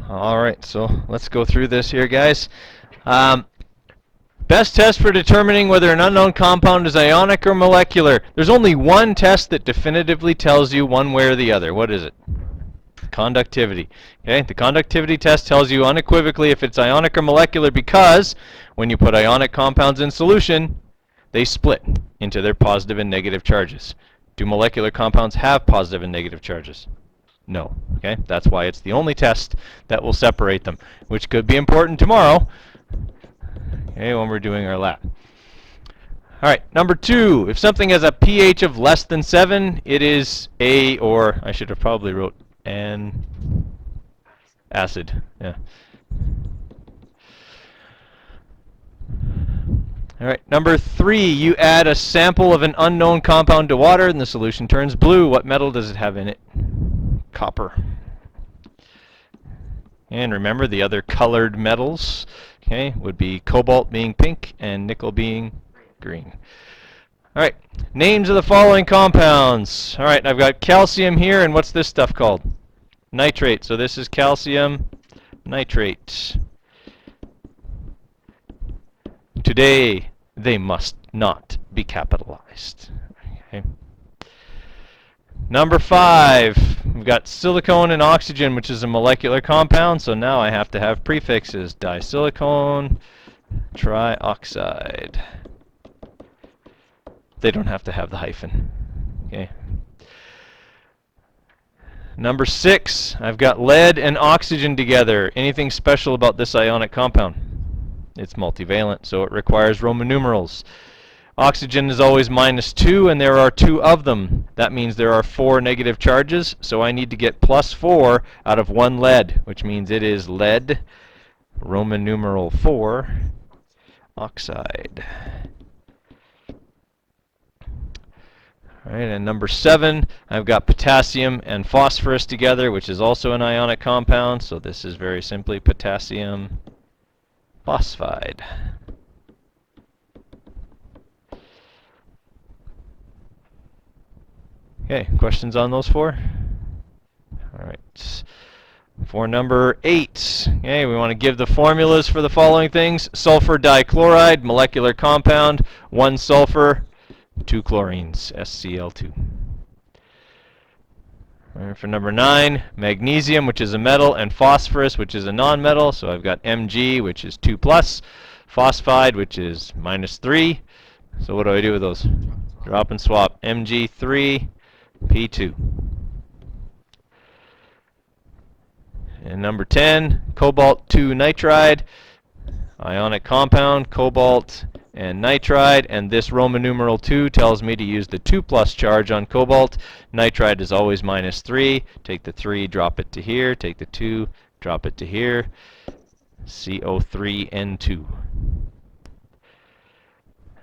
All right, so let's go through this here, guys. Best test for determining whether an unknown compound is ionic or molecular. There's only one test that definitively tells you one way or the other. What is it? Conductivity. Okay, the conductivity test tells you unequivocally if it's ionic or molecular because when you put ionic compounds in solution, they split into their positive and negative charges. Do molecular compounds have positive and negative charges? No. Okay, that's why it's the only test that will separate them, which could be important tomorrow, okay, when we're doing our lab. All right, number 2, if something has a pH of less than 7, it is a, or I should have probably wrote an acid. Yeah. All right, number 3, you add a sample of an unknown compound to water and the solution turns blue. What metal does it have in it? Copper. And remember the other colored metals, okay, would be cobalt being pink and nickel being green. All right, names of the following compounds. All right, I've got calcium here, and what's this stuff called? Nitrate. So this is calcium nitrate. Today, they must not be capitalized. Okay. Number 5, we've got silicone and oxygen, which is a molecular compound, so now I have to have prefixes. Disilicone trioxide. They don't have to have the hyphen. Okay. Number 6, I've got lead and oxygen together. Anything special about this ionic compound? It's multivalent, so it requires Roman numerals. Oxygen is always -2, and there are 2 of them. That means there are 4 negative charges, so I need to get +4 out of 1 lead, which means it is lead, Roman numeral 4, oxide. All right, and number 7, I've got potassium and phosphorus together, which is also an ionic compound, so this is very simply potassium phosphide. Okay, questions on those 4? All right. For number 8, okay, we want to give the formulas for the following things. Sulfur dichloride, molecular compound, 1 sulfur, 2 chlorines, SCl2. For number 9, magnesium, which is a metal, and phosphorus, which is a nonmetal. So I've got Mg, which is 2+, phosphide, which is -3. So what do I do with those? Drop and swap. Mg3, P2. And number 10, cobalt-2 nitride, ionic compound, cobalt and nitride, and this Roman numeral 2 tells me to use the 2+ charge on cobalt. Nitride is always -3. Take the 3, drop it to here. Take the 2, drop it to here. CO3N2.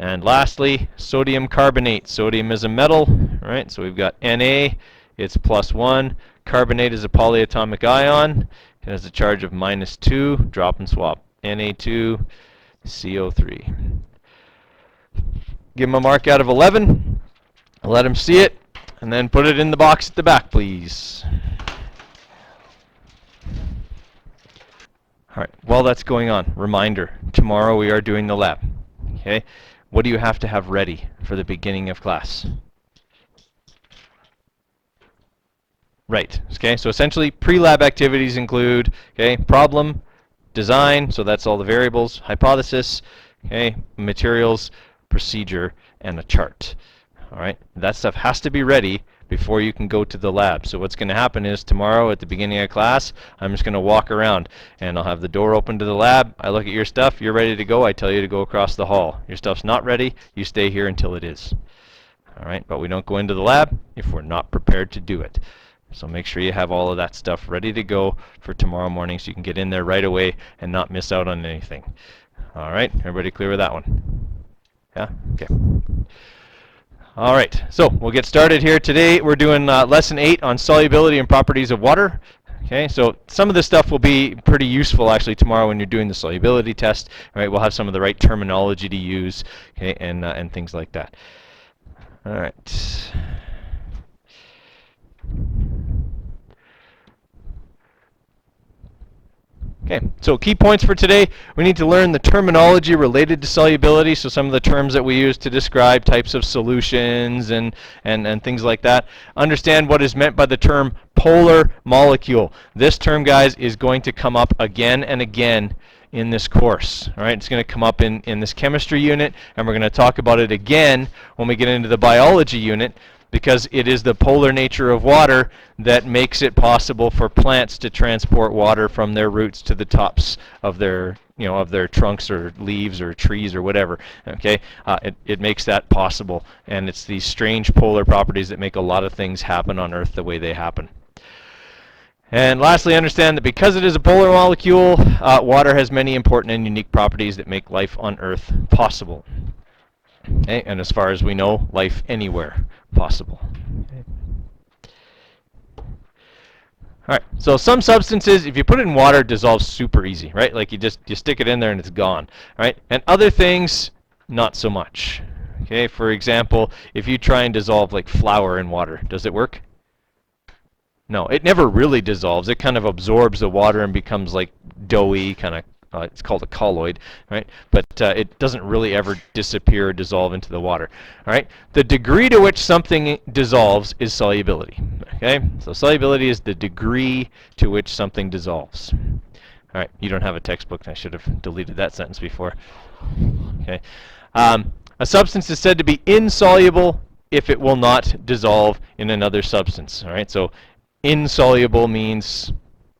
And lastly, sodium carbonate. Sodium is a metal, right? So we've got Na, it's +1. Carbonate is a polyatomic ion. It has a charge of -2. Drop and swap. Na2, CO3. Give him a mark out of 11. Let him see it, and then put it in the box at the back, please. All right, while that's going on, reminder, tomorrow we are doing the lab. Okay, what do you have to have ready for the beginning of class? Right, okay, so essentially pre-lab activities include, okay, problem, design, so that's all the variables, hypothesis, okay, materials, procedure, and a chart. All right, that stuff has to be ready before you can go to the lab. So what's going to happen is tomorrow at the beginning of class, I'm just going to walk around and I'll have the door open to the lab. I look at your stuff, you're ready to go, I tell you to go across the hall. Your stuff's not ready, you stay here until it is. All right, but we don't go into the lab if we're not prepared to do it. So make sure you have all of that stuff ready to go for tomorrow morning so you can get in there right away and not miss out on anything. All right, everybody clear with that one? Yeah? Okay. All right, so we'll get started here. Today we're doing lesson 8 on solubility and properties of water. Okay, so some of this stuff will be pretty useful actually tomorrow when you're doing the solubility test. All right, we'll have some of the right terminology to use, okay, and things like that. All right. Okay, so key points for today. We need to learn the terminology related to solubility, so some of the terms that we use to describe types of solutions and things like that. Understand what is meant by the term polar molecule. This term, guys, is going to come up again and again in this course. All right, it's going to come up in this chemistry unit, and we're going to talk about it again when we get into the biology unit, because it is the polar nature of water that makes it possible for plants to transport water from their roots to the tops of their, of their trunks or leaves or trees or whatever. Okay, it makes that possible, and it's these strange polar properties that make a lot of things happen on Earth the way they happen. And lastly, understand that because it is a polar molecule, water has many important and unique properties that make life on Earth possible. Okay, and as far as we know, life anywhere possible. Okay. All right, so some substances, if you put it in water, dissolves super easy, right? Like you stick it in there and it's gone, right? And other things, not so much. Okay, for example, if you try and dissolve like flour in water, does it work? No, it never really dissolves. It kind of absorbs the water and becomes like doughy, kind of, it's called a colloid, right? But it doesn't really ever disappear or dissolve into the water, all right? The degree to which something dissolves is solubility, okay? So solubility is the degree to which something dissolves. All right, you don't have a textbook. I should have deleted that sentence before. Okay. A substance is said to be insoluble if it will not dissolve in another substance, all right? So insoluble means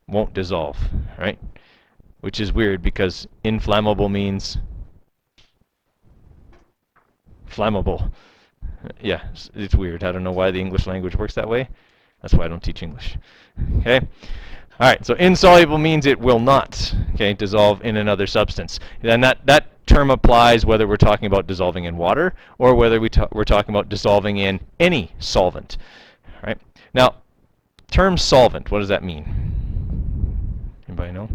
won't dissolve, right? Which is weird because inflammable means flammable. Yeah, it's weird. I don't know why the English language works that way. That's why I don't teach English. Okay? All right, so insoluble means it will not, okay, dissolve in another substance. And that term applies whether we're talking about dissolving in water or whether we're talking about dissolving in any solvent. All right? Now, term solvent, what does that mean? Anybody know?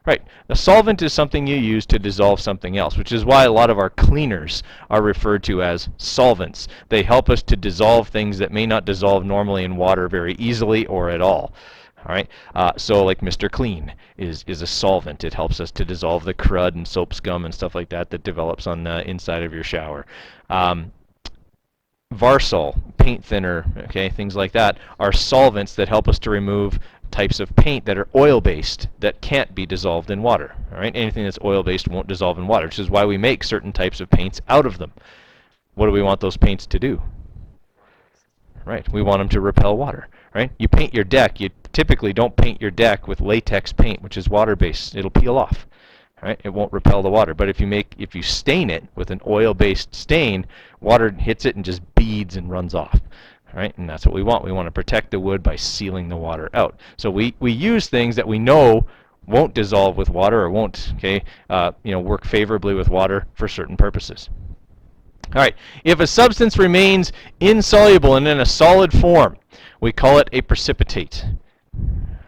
Right. A solvent is something you use to dissolve something else, which is why a lot of our cleaners are referred to as solvents. They help us to dissolve things that may not dissolve normally in water very easily or at all. All right. So like Mr. Clean is a solvent. It helps us to dissolve the crud and soap scum and stuff like that that develops on the inside of your shower. Varsol, paint thinner, okay, things like that, are solvents that help us to remove types of paint that are oil-based that can't be dissolved in water. All right, anything that's oil-based won't dissolve in water, which is why we make certain types of paints out of them. What do we want those paints to do? Right, we want them to repel water. Right, you paint your deck. You typically don't paint your deck with latex paint, which is water-based. It'll peel off. Right, it won't repel the water. But if you stain it with an oil-based stain, water hits it and just beads and runs off. Right, and that's what we want. We want to protect the wood by sealing the water out. So we use things that we know won't dissolve with water or won't work favorably with water for certain purposes. All right, if a substance remains insoluble and in a solid form, we call it a precipitate.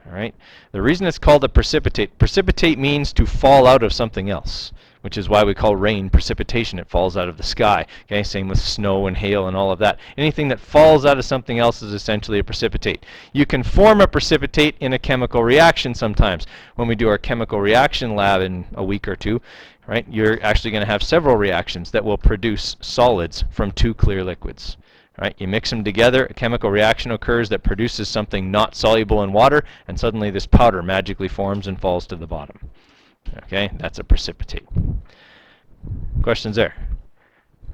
All right, the reason it's called a precipitate means to fall out of something else, which is why we call rain precipitation. It falls out of the sky. Okay, same with snow and hail and all of that. Anything that falls out of something else is essentially a precipitate. You can form a precipitate in a chemical reaction sometimes. When we do our chemical reaction lab in a week or two, right, you're actually going to have several reactions that will produce solids from two clear liquids. Right, you mix them together, a chemical reaction occurs that produces something not soluble in water, and suddenly this powder magically forms and falls to the bottom. Okay, that's a precipitate. Questions there?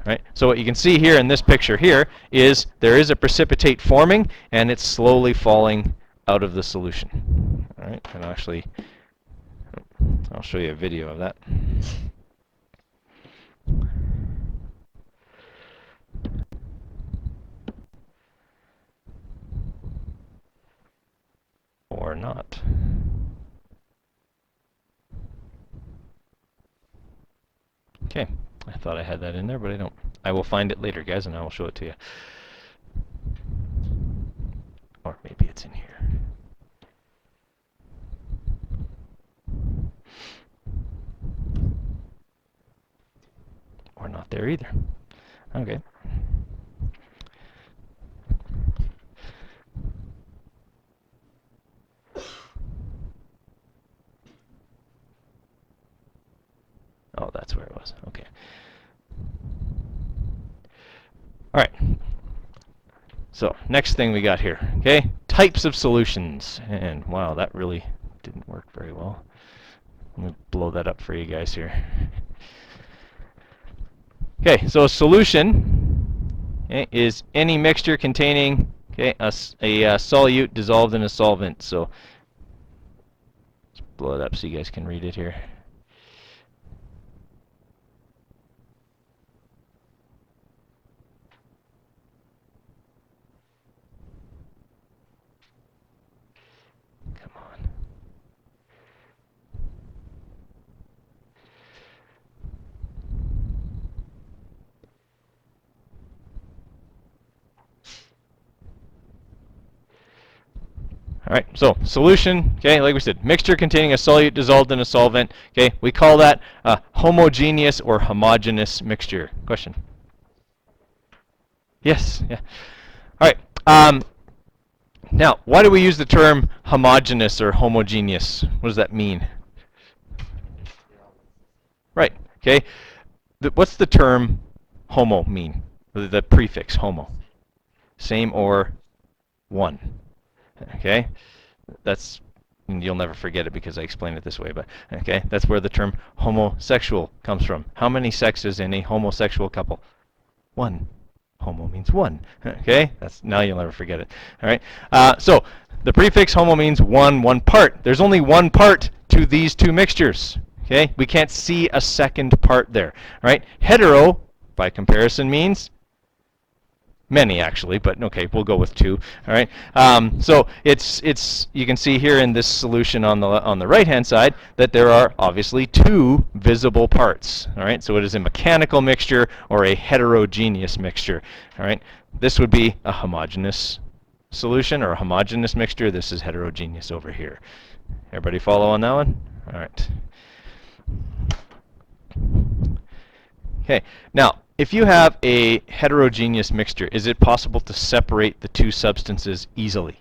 Right, so what you can see here in this picture here is there is a precipitate forming, and it's slowly falling out of the solution. All right, and actually, I'll show you a video of that. Or not. Okay, I thought I had that in there, but I don't. I will find it later, guys, and I will show it to you. Or maybe it's in here. Or not there either. Okay. pause. Okay. All right. So next thing we got here, okay, types of solutions. And wow, that really didn't work very well. Let me blow that up for you guys here. Okay, so a solution, okay, is any mixture containing, okay, a solute dissolved in a solvent. So let's blow it up so you guys can read it here. Come on. All right, so solution, okay, like we said, mixture containing a solute dissolved in a solvent. Okay, we call that a homogeneous or homogeneous mixture. Question? Yes, yeah. All right. Now, why do we use the term homogeneous or homogeneous? What does that mean? Right, okay. What's the term homo mean? The prefix homo. Same or one. Okay? That's, you'll never forget it because I explained it this way, but okay, that's where the term homosexual comes from. How many sexes in a homosexual couple? One. Homo means one. Okay, that's, now you'll never forget it. All right. So the prefix homo means one part. There's only one part to these two mixtures. Okay, we can't see a second part there. All right. Hetero, by comparison, means many actually, but okay, we'll go with two. All right. So it's you can see here in this solution on the right hand side that there are obviously two visible parts. All right. So it is a mechanical mixture or a heterogeneous mixture. All right. This would be a homogeneous solution or a homogeneous mixture. This is heterogeneous over here. Everybody follow on that one? All right. Okay. Now, if you have a heterogeneous mixture, is it possible to separate the two substances easily?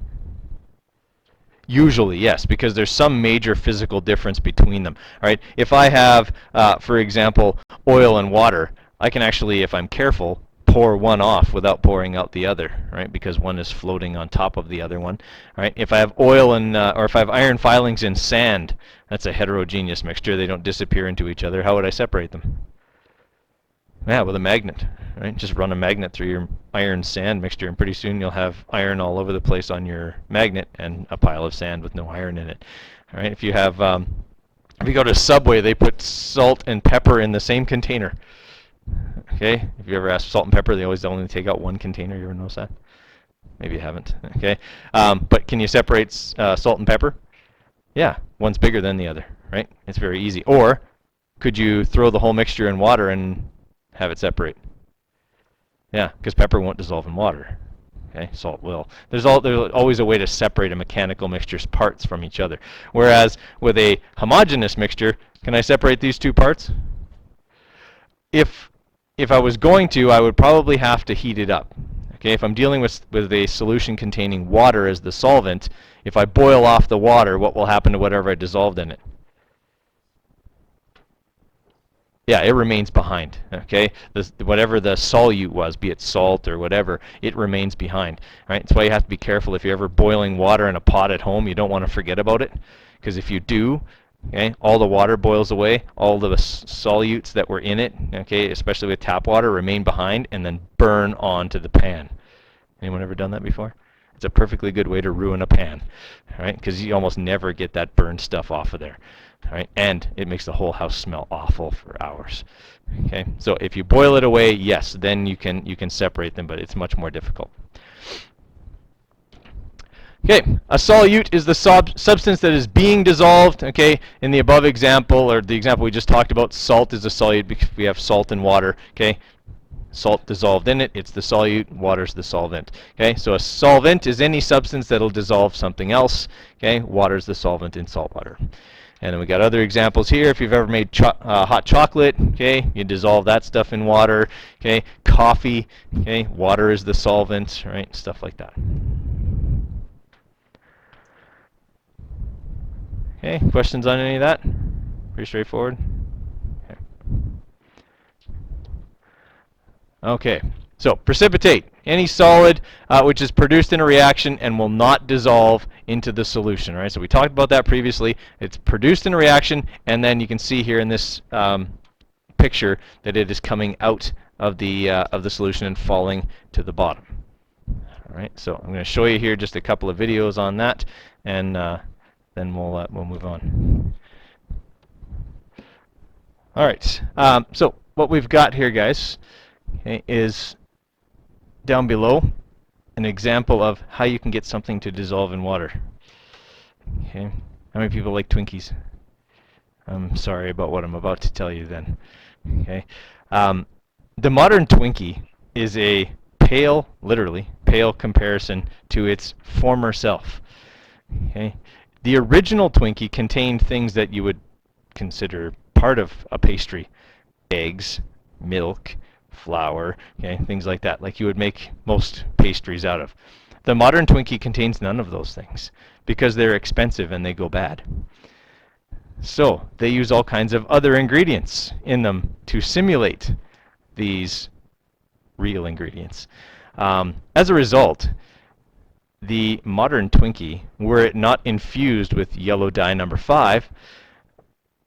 Usually, yes, because there's some major physical difference between them. All right. If I have, for example, oil and water, I can actually, if I'm careful, pour one off without pouring out the other, right? Because one is floating on top of the other one. All right. If I have oil and, or if I have iron filings in sand, that's a heterogeneous mixture. They don't disappear into each other. How would I separate them? Yeah, with a magnet, right? Just run a magnet through your iron sand mixture, and pretty soon you'll have iron all over the place on your magnet and a pile of sand with no iron in it. All right. If you have, if you go to Subway, they put salt and pepper in the same container. Okay. If you ever ask salt and pepper, they always only take out one container. You ever notice that? Maybe you haven't. Okay. But can you separate salt and pepper? Yeah, one's bigger than the other, right? It's very easy. Or could you throw the whole mixture in water and have it separate? Yeah, because pepper won't dissolve in water. Okay, salt will. There's always a way to separate a mechanical mixture's parts from each other. Whereas with a homogeneous mixture, can I separate these two parts? If I was going to, I would probably have to heat it up. Okay, if I'm dealing with a solution containing water as the solvent, if I boil off the water, what will happen to whatever I dissolved in it? Yeah, it remains behind. Okay, whatever the solute was, be it salt or whatever, it remains behind. Right. That's why you have to be careful if you're ever boiling water in a pot at home. You don't want to forget about it, because if you do, okay, all the water boils away. All the solutes that were in it, okay, especially with tap water, remain behind and then burn onto the pan. Anyone ever done that before? It's a perfectly good way to ruin a pan, right? Because you almost never get that burned stuff off of there. Right? And it makes the whole house smell awful for hours. Okay, so if you boil it away, yes, then you can separate them, but it's much more difficult. Okay, a solute is the substance that is being dissolved. Okay, in the above example, or the example we just talked about, salt is a solute because we have salt and water. Okay, salt dissolved in it, it's the solute, water's the solvent. Okay, so a solvent is any substance that'll dissolve something else. Okay, water's the solvent in salt water. And then we got other examples here. If you've ever made hot chocolate, okay, you dissolve that stuff in water. Okay, coffee, okay, water is the solvent, right? Stuff like that. Okay, questions on any of that? Pretty straightforward. Okay. Okay, so precipitate, any solid which is produced in a reaction and will not dissolve into the solution, right? So we talked about that previously. It's produced in a reaction, and then you can see here in this picture that it is coming out of the solution and falling to the bottom. All right, so I'm going to show you here just a couple of videos on that, and then we'll move on. All right, so what we've got here, guys, okay, is down below an example of how you can get something to dissolve in water. Okay, how many people like Twinkies? I'm sorry about what I'm about to tell you then. Okay, the modern Twinkie is a pale, literally pale comparison to its former self. Okay, the original Twinkie contained things that you would consider part of a pastry: eggs, milk, flour, okay, things like that, like you would make most pastries out of. The modern Twinkie contains none of those things because they're expensive and they go bad. So they use all kinds of other ingredients in them to simulate these real ingredients. As a result, the modern Twinkie, were it not infused with yellow dye number 5,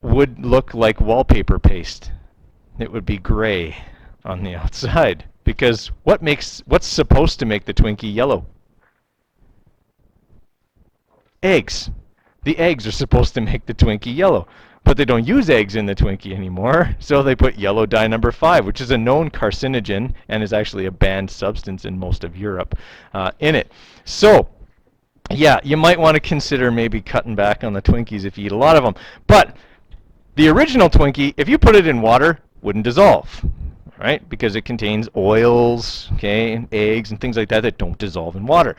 would look like wallpaper paste. It would be gray on the outside, because what's supposed to make the Twinkie yellow? Eggs. The eggs are supposed to make the Twinkie yellow, but they don't use eggs in the Twinkie anymore, so they put yellow dye number 5, which is a known carcinogen and is actually a banned substance in most of Europe, in it. So yeah, you might want to consider maybe cutting back on the Twinkies if you eat a lot of them. But the original Twinkie, if you put it in water, wouldn't dissolve, right? Because it contains oils, okay, and eggs and things like that that don't dissolve in water.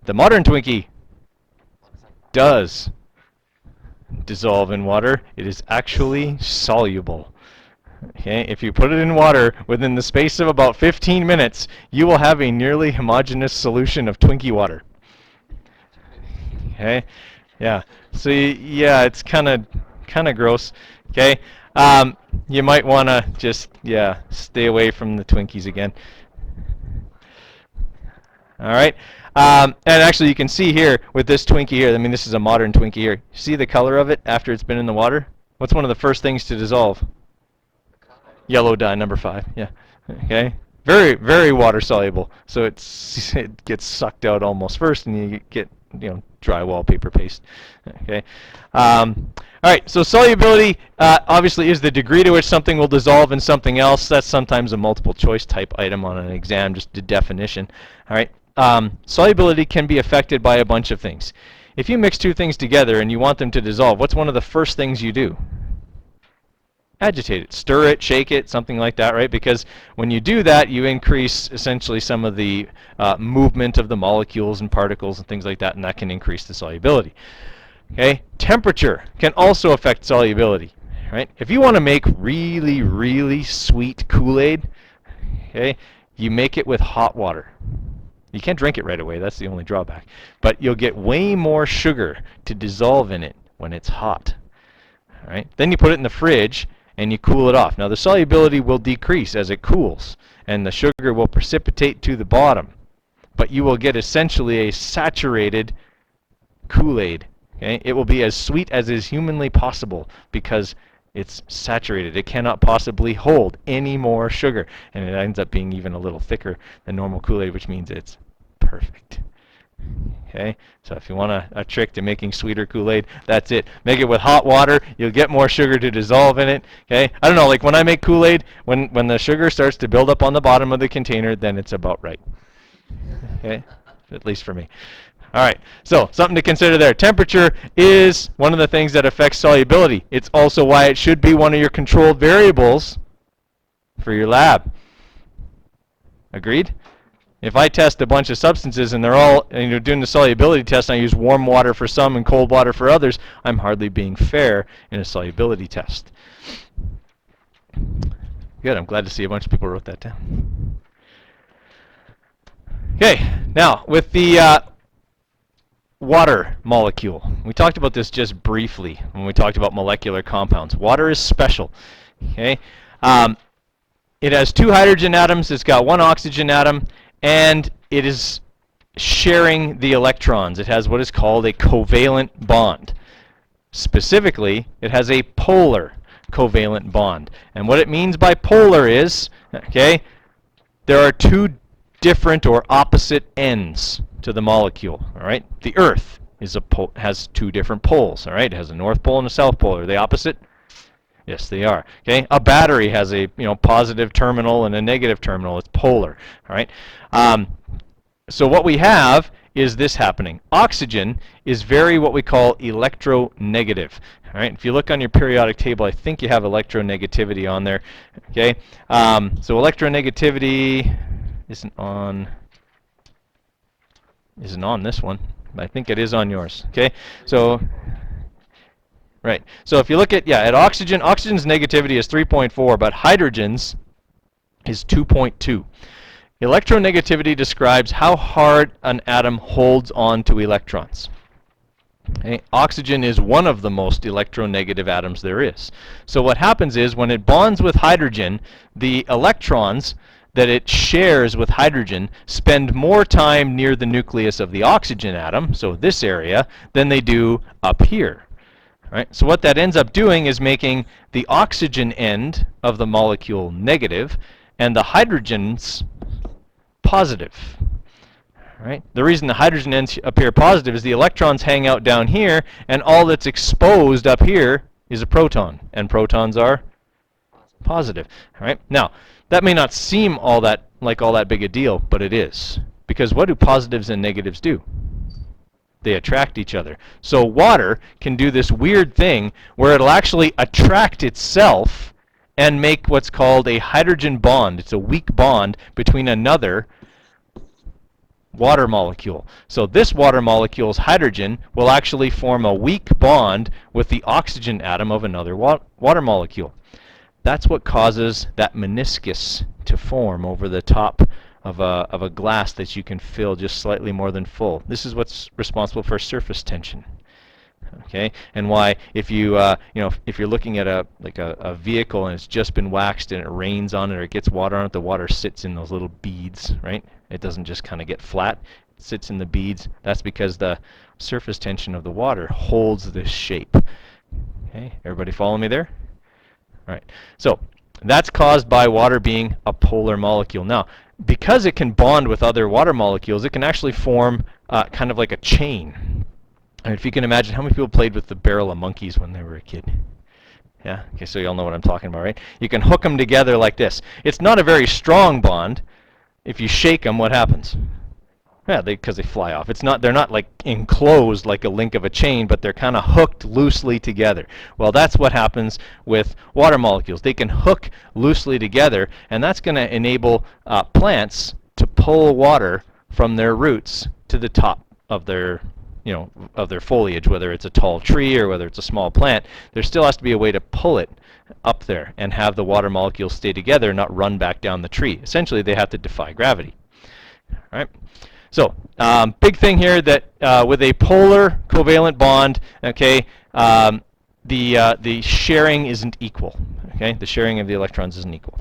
The modern Twinkie does dissolve in water. It is actually soluble. Okay, if you put it in water within the space of about 15 minutes, you will have a nearly homogeneous solution of Twinkie water. Okay, yeah. So yeah, it's kind of gross. Okay, you might want to just stay away from the Twinkies again. All right. And actually, you can see here with this Twinkie here, I mean, this is a modern Twinkie here. See the color of it after it's been in the water? What's one of the first things to dissolve? Yellow dye number 5. Yeah. Okay. Very, very water soluble. So it gets sucked out almost first, and you get dry wallpaper paste. Okay. All right. So solubility obviously is the degree to which something will dissolve in something else. That's sometimes a multiple choice type item on an exam, just a definition. All right. Solubility can be affected by a bunch of things. If you mix two things together and you want them to dissolve, what's one of the first things you do? Agitate it, stir it, shake it, something like that, right? Because when you do that, you increase essentially some of the movement of the molecules and particles and things like that, and that can increase the solubility. Okay, temperature can also affect solubility, right? If you want to make really, really sweet Kool-Aid, okay, you make it with hot water. You can't drink it right away, that's the only drawback. But you'll get way more sugar to dissolve in it when it's hot. All right? Then you put it in the fridge and you cool it off. Now the solubility will decrease as it cools, and the sugar will precipitate to the bottom. But you will get essentially a saturated Kool-Aid. Okay? It will be as sweet as is humanly possible because it's saturated. It cannot possibly hold any more sugar, and it ends up being even a little thicker than normal Kool-Aid, which means it's perfect. Okay, so if you want a trick to making sweeter Kool-Aid, that's it. Make it with hot water. You'll get more sugar to dissolve in it. Okay, I don't know, like when I make Kool-Aid, when the sugar starts to build up on the bottom of the container, then it's about right. Okay, at least for me. All right, so something to consider there. Temperature is one of the things that affects solubility. It's also why it should be one of your controlled variables for your lab. Agreed? If I test a bunch of substances and they're all, and you're doing the solubility test, and I use warm water for some and cold water for others, I'm hardly being fair in a solubility test. Good, I'm glad to see a bunch of people wrote that down. Okay, now with the water molecule. We talked about this just briefly when we talked about molecular compounds. Water is special. Okay, it has 2 hydrogen atoms, it's got 1 oxygen atom, and it is sharing the electrons. It has what is called a covalent bond. Specifically, it has a polar covalent bond. And what it means by polar is, okay, there are 2 different or opposite ends to the molecule. All right, the Earth has 2 different poles. All right, it has a north pole and a south pole. Are they opposite? Yes, they are. Okay, a battery has a positive terminal and a negative terminal. It's polar. All right. So what we have is this happening. Oxygen is very what we call electronegative. All right. If you look on your periodic table, I think you have electronegativity on there. Okay. So electronegativity isn't on this one. I think it is on yours. Okay. So. Right. So if you look at oxygen, oxygen's negativity is 3.4, but hydrogen's is 2.2. Electronegativity describes how hard an atom holds on to electrons. Okay. Oxygen is one of the most electronegative atoms there is. So what happens is when it bonds with hydrogen, the electrons that it shares with hydrogen spend more time near the nucleus of the oxygen atom, so this area, than they do up here. Right? So what that ends up doing is making the oxygen end of the molecule negative and the hydrogens positive. Right? The reason the hydrogen ends appear positive is the electrons hang out down here, and all that's exposed up here is a proton, and protons are positive. Right? Now, that may not seem all that big a deal, but it is. Because what do positives and negatives do? They attract each other. So water can do this weird thing where it'll actually attract itself and make what's called a hydrogen bond. It's a weak bond between another water molecule. So this water molecule's hydrogen will actually form a weak bond with the oxygen atom of another water molecule. That's what causes that meniscus to form over the top of a glass that you can fill just slightly more than full. This is what's responsible for surface tension. Okay, and why if you if you're looking at a vehicle and it's just been waxed and it rains on it or it gets water on it, the water sits in those little beads, right? It doesn't just kind of get flat. It sits in the beads. That's because the surface tension of the water holds this shape. Okay, everybody follow me there? All right. So that's caused by water being a polar molecule. Now, because it can bond with other water molecules, it can actually form kind of like a chain. And if you can imagine, how many people played with the barrel of monkeys when they were a kid? Yeah? Okay, so you all know what I'm talking about, right? You can hook them together like this. It's not a very strong bond. If you shake them, what happens? Yeah, because they fly off. They're not like enclosed like a link of a chain, but they're kind of hooked loosely together. Well, that's what happens with water molecules. They can hook loosely together, and that's going to enable plants to pull water from their roots to the top of their foliage, whether it's a tall tree or whether it's a small plant. There still has to be a way to pull it up there and have the water molecules stay together, not run back down the tree. Essentially, they have to defy gravity. All right. So, big thing here that with a polar covalent bond, okay, the sharing isn't equal. Okay, the sharing of the electrons isn't equal.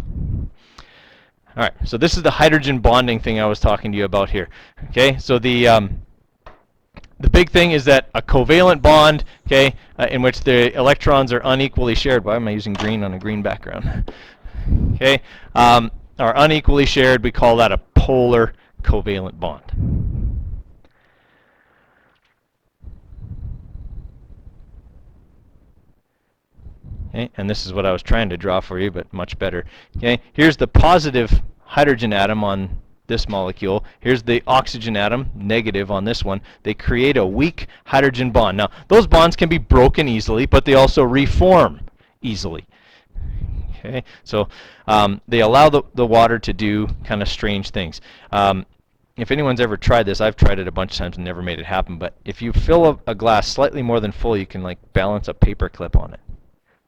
All right, so this is the hydrogen bonding thing I was talking to you about here. Okay, so the big thing is that a covalent bond, okay, in which the electrons are unequally shared. Why am I using green on a green background? Okay, are unequally shared. We call that a polar covalent bond. Okay, and this is what I was trying to draw for you, but much better. Okay, here's the positive hydrogen atom on this molecule. Here's the oxygen atom, negative on this one. They create a weak hydrogen bond. Now, those bonds can be broken easily, but they also reform easily. Okay, so they allow the water to do kind of strange things. If anyone's ever tried this, I've tried it a bunch of times and never made it happen, but if you fill a glass slightly more than full, you can like balance a paper clip on it,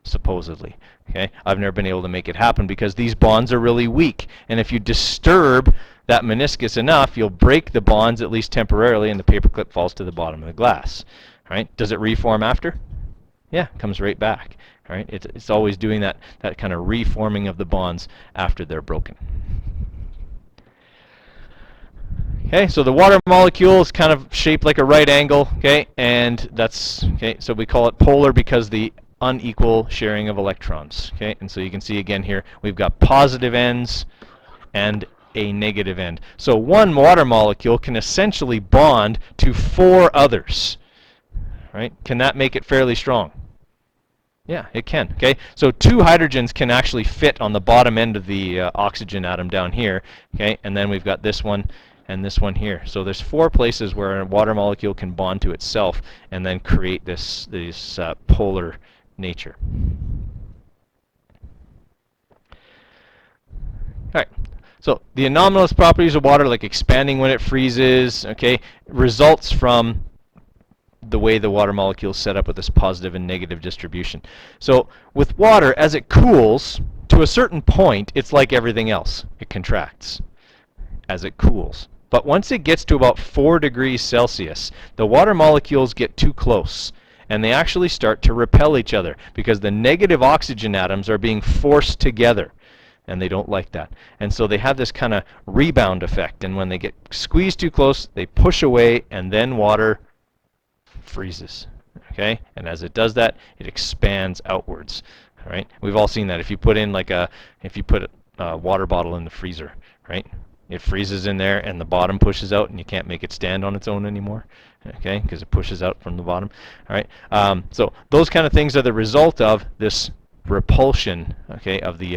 supposedly. Okay, I've never been able to make it happen because these bonds are really weak, and if you disturb that meniscus enough, you'll break the bonds at least temporarily, and the paper clip falls to the bottom of the glass. All right, does it reform after? Yeah, it comes right back. All right, it's always doing that kind of reforming of the bonds after they're broken. Okay, so the water molecule is kind of shaped like a right angle, okay, and that's, okay, so we call it polar because the unequal sharing of electrons, okay, and so you can see again here, we've got positive ends and a negative end. So one water molecule can essentially bond to 4 others, right? Can that make it fairly strong? Yeah, it can. Okay, so 2 hydrogens can actually fit on the bottom end of the oxygen atom down here. Okay, and then we've got this one and this one here. So there's 4 places where a water molecule can bond to itself and then create this polar nature. All right. So the anomalous properties of water, like expanding when it freezes, okay, results from the way the water molecule is set up with this positive and negative distribution. So with water, as it cools, to a certain point, it's like everything else. It contracts as it cools. But once it gets to about 4 degrees Celsius, the water molecules get too close, and they actually start to repel each other because the negative oxygen atoms are being forced together, and they don't like that. And so they have this kind of rebound effect, and when they get squeezed too close, they push away, and then water freezes. Okay, and as it does that, it expands outwards. All right, we've all seen that. If you put in if you put a water bottle in the freezer, right, it freezes in there, and the bottom pushes out, and you can't make it stand on its own anymore. Okay, because it pushes out from the bottom. All right, so those kind of things are the result of this repulsion, okay, of the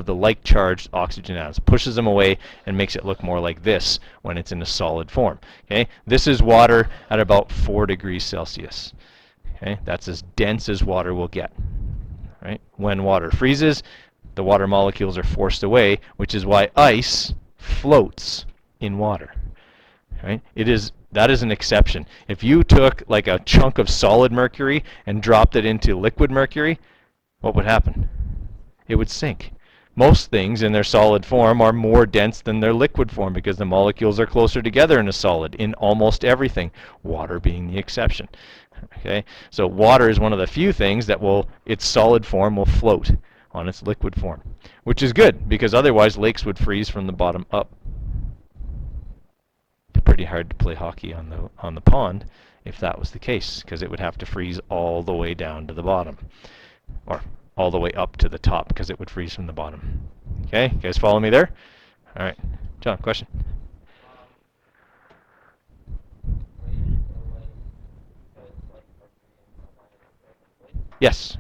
like charged oxygen atoms, pushes them away and makes it look more like this when it's in a solid form. Okay, this is water at about 4 degrees Celsius. Okay, that's as dense as water will get. Right, when water freezes, the water molecules are forced away, which is why ice floats in water. Right, that is an exception. If you took like a chunk of solid mercury and dropped it into liquid mercury, what would happen? It would sink. Most things in their solid form are more dense than their liquid form because the molecules are closer together in a solid, in almost everything, water being the exception. Okay, so water is one of the few things that its solid form will float on its liquid form, which is good because otherwise lakes would freeze from the bottom up. Pretty hard to play hockey on the pond if that was the case, because it would have to freeze all the way down to the bottom, or all the way up to the top, because it would freeze from the bottom. Okay, you guys follow me there? All right, John, question? Yes.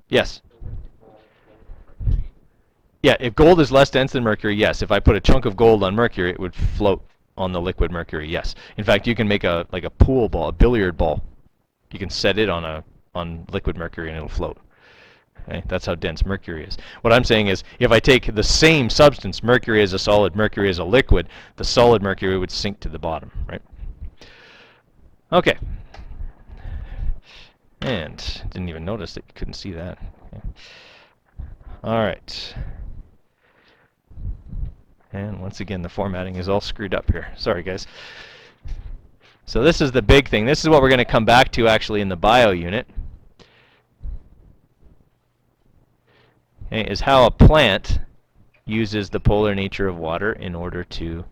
Yes. Yeah, if gold is less dense than mercury, yes. If I put a chunk of gold on mercury, it would float on the liquid mercury, yes. In fact, you can make a pool ball, a billiard ball. You can set it on liquid mercury and it'll float. Okay? That's how dense mercury is. What I'm saying is, if I take the same substance, mercury as a solid, mercury as a liquid, the solid mercury would sink to the bottom, right? Okay. And didn't even notice that you couldn't see that. Okay. All right. And once again, the formatting is all screwed up here. Sorry, guys. So this is the big thing. This is what we're going to come back to actually in the bio unit. Okay, is how a plant uses the polar nature of water in order to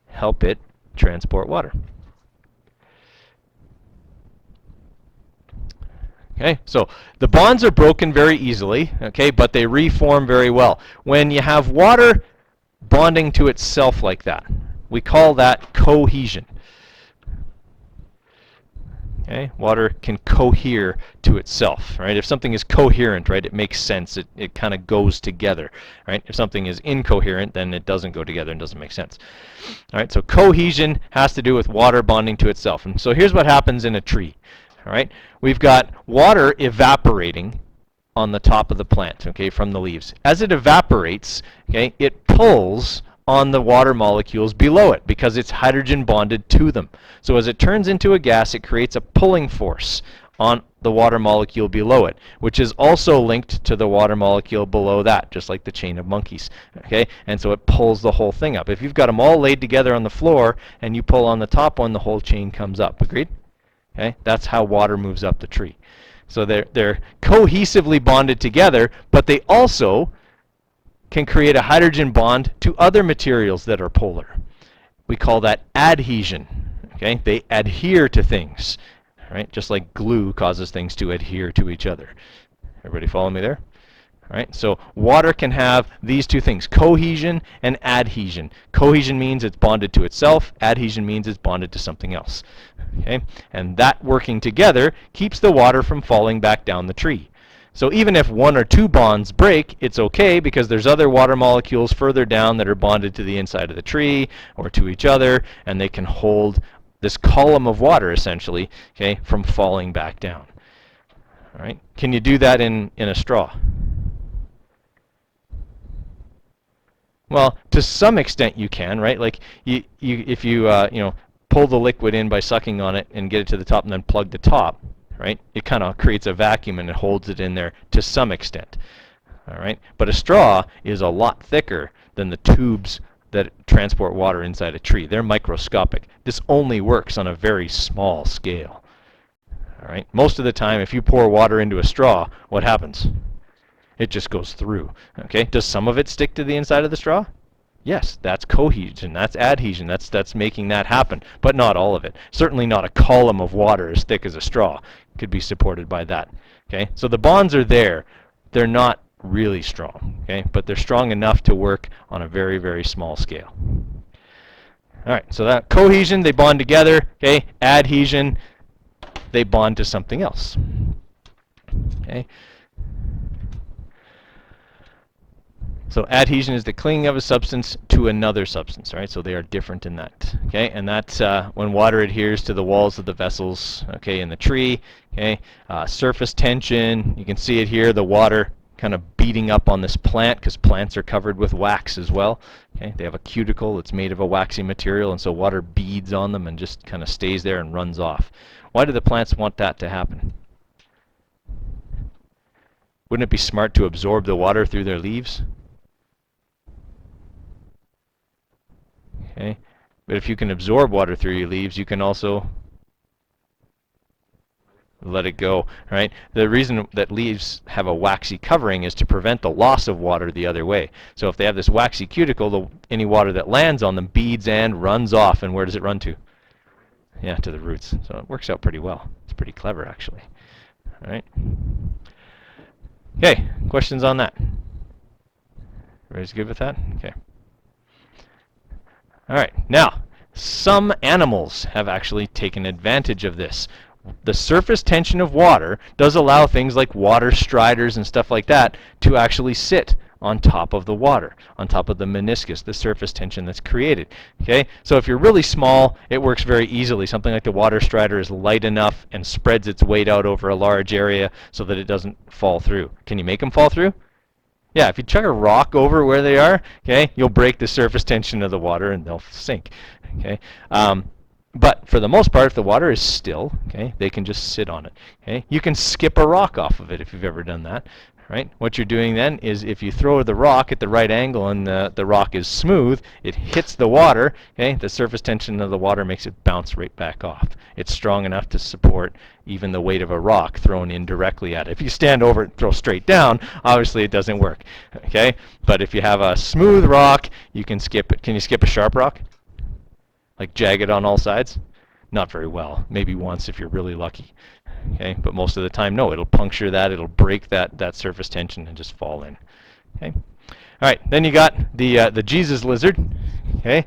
help it transport water. Okay, so the bonds are broken very easily, okay, but they reform very well. When you have water bonding to itself like that, we call that cohesion. Okay, water can cohere to itself, right? If something is coherent, right, it makes sense. It kind of goes together, right? If something is incoherent, then it doesn't go together and doesn't make sense. All right, so cohesion has to do with water bonding to itself. And so here's what happens in a tree. All right, we've got water evaporating on the top of the plant, okay, from the leaves. As it evaporates, okay, it pulls on the water molecules below it because it's hydrogen bonded to them. So as it turns into a gas, it creates a pulling force on the water molecule below it, which is also linked to the water molecule below that, just like the chain of monkeys. Okay, and so it pulls the whole thing up. If you've got them all laid together on the floor and you pull on the top one, the whole chain comes up. Agreed? Okay, that's how water moves up the tree. So they're cohesively bonded together, but they also can create a hydrogen bond to other materials that are polar. We call that adhesion. Okay, they adhere to things. Right? Just like glue causes things to adhere to each other. Everybody follow me there? All right, so water can have these two things, cohesion and adhesion. Cohesion means it's bonded to itself. Adhesion means it's bonded to something else. Okay? And that working together keeps the water from falling back down the tree. So even if one or two bonds break, it's okay because there's other water molecules further down that are bonded to the inside of the tree or to each other, and they can hold this column of water, essentially, okay, from falling back down. All right? Can you do that in a straw? Well, to some extent you can, right? Like if you pull the liquid in by sucking on it and get it to the top and then plug the top, right? It kind of creates a vacuum and it holds it in there to some extent. All right? But a straw is a lot thicker than the tubes that transport water inside a tree. They're microscopic. This only works on a very small scale. All right? Most of the time, if you pour water into a straw, what happens? It just goes through. Okay? Does some of it stick to the inside of the straw? Yes, that's cohesion, that's adhesion, that's making that happen, but not all of it. Certainly not a column of water as thick as a straw could be supported by that. Okay? So the bonds are there. They're not really strong, okay? But they're strong enough to work on a very, very small scale. All right, so that cohesion, they bond together, okay? Adhesion, they bond to something else. Okay? So adhesion is the clinging of a substance to another substance, right? So they are different in that, okay? And that's when water adheres to the walls of the vessels, okay, in the tree, okay? Surface tension, you can see it here, the water kind of beating up on this plant because plants are covered with wax as well. Okay? They have a cuticle that's made of a waxy material, and so water beads on them and just kind of stays there and runs off. Why do the plants want that to happen? Wouldn't it be smart to absorb the water through their leaves? Okay? But if you can absorb water through your leaves, you can also let it go, right? The reason that leaves have a waxy covering is to prevent the loss of water the other way. So if they have this waxy cuticle, any water that lands on them beads and runs off. And where does it run to? Yeah, to the roots. So it works out pretty well. It's pretty clever, actually. All right. Okay, questions on that? Everybody's good with that? Okay. All right, now, some animals have actually taken advantage of this. The surface tension of water does allow things like water striders and stuff like that to actually sit on top of the water, on top of the meniscus, the surface tension that's created. Okay, so if you're really small, it works very easily. Something like the water strider is light enough and spreads its weight out over a large area so that it doesn't fall through. Can you make them fall through? Yeah, if you chuck a rock over where they are, okay, you'll break the surface tension of the water and they'll sink. Okay, but for the most part, if the water is still, okay, they can just sit on it. Okay, you can skip a rock off of it if you've ever done that. Right? What you're doing then is if you throw the rock at the right angle and the rock is smooth, it hits the water. Okay, the surface tension of the water makes it bounce right back off. It's strong enough to support even the weight of a rock thrown in directly at it. If you stand over it and throw straight down, obviously it doesn't work. Okay, but if you have a smooth rock, you can skip it. Can you skip a sharp rock? Like jagged on all sides? Not very well. Maybe once if you're really lucky. Okay, but most of the time, no. It'll puncture that. It'll break that surface tension and just fall in. Okay. All right. Then you got the Jesus lizard. Okay,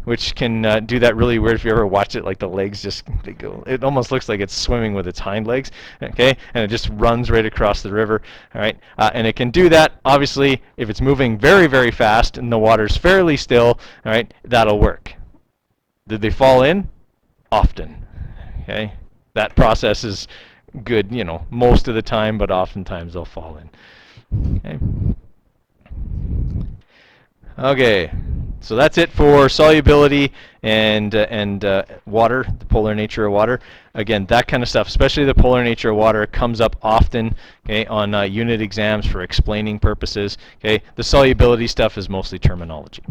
which can do that really weird. If you ever watch it, like the legs just they go. It almost looks like it's swimming with its hind legs. Okay, and it just runs right across the river. All right, and it can do that. Obviously, if it's moving very, very fast and the water's fairly still, all right, that'll work. Did they fall in? Often. Okay. That process is good, you know, most of the time, but oftentimes they'll fall in. Okay. Okay. So that's it for solubility and water, the polar nature of water. Again, that kind of stuff, especially the polar nature of water, comes up often, okay, on unit exams for explaining purposes. Okay, the solubility stuff is mostly terminology.